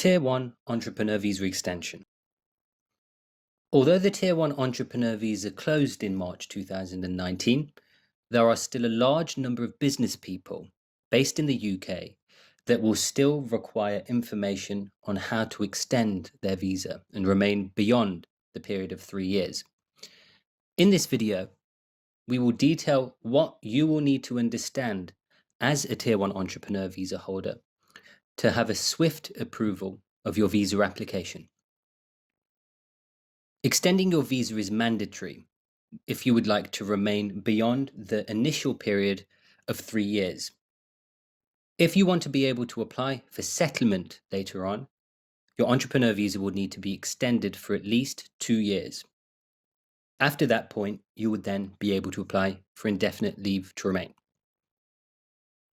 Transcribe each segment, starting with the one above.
Tier 1 Entrepreneur Visa Extension. Although the Tier 1 Entrepreneur Visa closed in March 2019, there are still a large number of business people based in the UK that will still require information on how to extend their visa and remain beyond the period of 3 years. In this video, we will detail what you will need to understand as a Tier 1 Entrepreneur Visa holder to have a swift approval of your visa application. Extending your visa is mandatory if you would like to remain beyond the initial period of 3 years. If you want to be able to apply for settlement later on, your entrepreneur visa will need to be extended for at least 2 years. After that point, you would then be able to apply for indefinite leave to remain.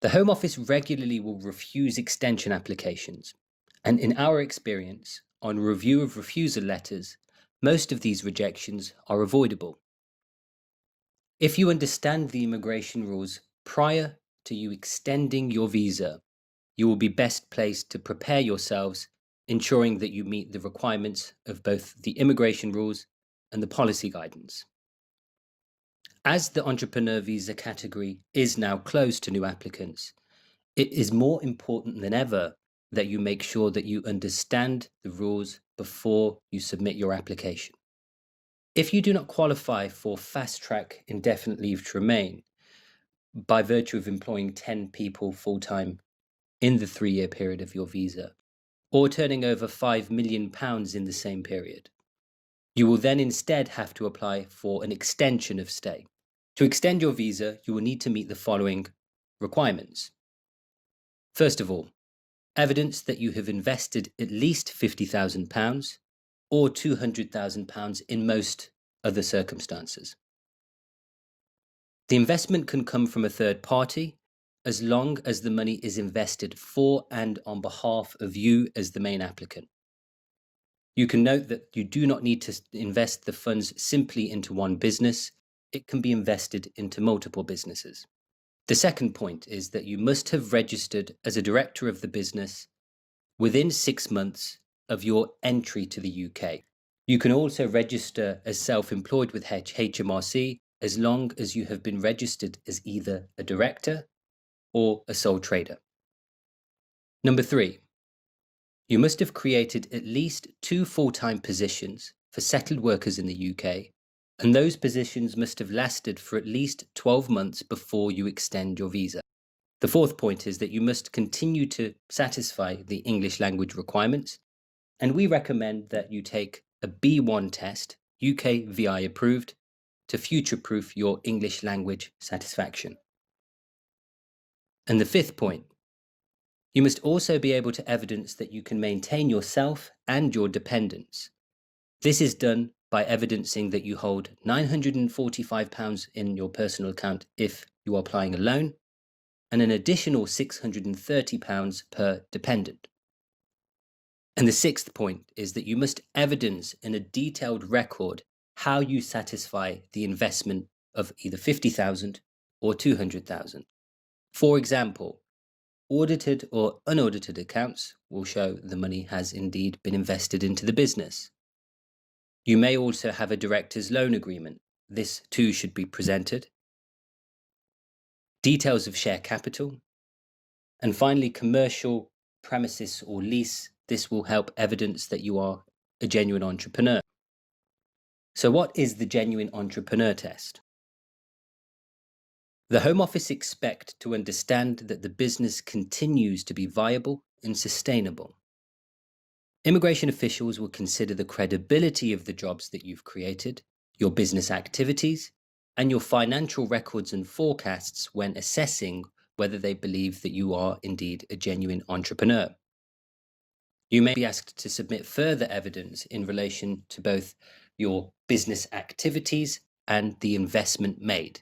The Home Office regularly will refuse extension applications, and in our experience, on review of refusal letters, most of these rejections are avoidable. If you understand the immigration rules prior to you extending your visa, you will be best placed to prepare yourselves, ensuring that you meet the requirements of both the immigration rules and the policy guidance. As the entrepreneur visa category is now closed to new applicants, it is more important than ever that you make sure that you understand the rules before you submit your application. If you do not qualify for fast-track indefinite leave to remain by virtue of employing 10 people full-time in the 3-year period of your visa, or turning over £5 million in the same period, you will then instead have to apply for an extension of stay. To extend your visa, you will need to meet the following requirements. First of all, evidence that you have invested at least £50,000 or £200,000 in most other circumstances. The investment can come from a third party as long as the money is invested for and on behalf of you as the main applicant. You can note that you do not need to invest the funds simply into one business. It can be invested into multiple businesses. The second point is that you must have registered as a director of the business within 6 months of your entry to the UK. You can also register as self-employed with HMRC as long as you have been registered as either a director or a sole trader. Number 3, you must have created at least 2 full-time positions for settled workers in the UK, and those positions must have lasted for at least 12 months before you extend your visa. The fourth point is that you must continue to satisfy the English language requirements, and we recommend that you take a B1 test, UK VI approved, to future-proof your English language satisfaction. And the fifth point, you must also be able to evidence that you can maintain yourself and your dependents. This is done by evidencing that you hold £945 in your personal account if you are applying a loan, and an additional £630 per dependent. And the sixth point is that you must evidence in a detailed record how you satisfy the investment of either £50,000 or £200,000. For example, audited or unaudited accounts will show the money has indeed been invested into the business. You may also have a director's loan agreement. This too should be presented. Details of share capital. And finally, commercial premises or lease. This will help evidence that you are a genuine entrepreneur. So what is the genuine entrepreneur test? The Home Office expect to understand that the business continues to be viable and sustainable. Immigration officials will consider the credibility of the jobs that you've created, your business activities, and your financial records and forecasts when assessing whether they believe that you are indeed a genuine entrepreneur. You may be asked to submit further evidence in relation to both your business activities and the investment made.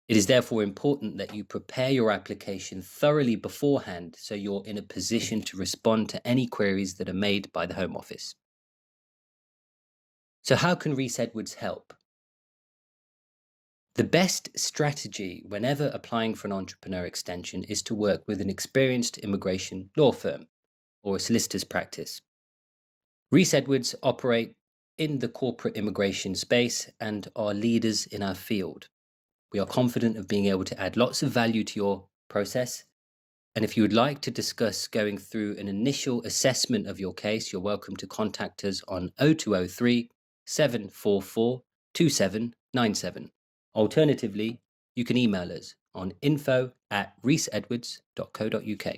It is therefore important that you prepare your application thoroughly beforehand so you're in a position to respond to any queries that are made by the Home Office. So how can Reese Edwards help? The best strategy whenever applying for an entrepreneur extension is to work with an experienced immigration law firm. or a solicitor's practice. Reese Edwards operate in the corporate immigration space and are leaders in our field. We are confident of being able to add lots of value to your process. And if you would like to discuss going through an initial assessment of your case, you're welcome to contact us on 0203 744 2797. Alternatively, you can email us on info@reeseedwards.co.uk.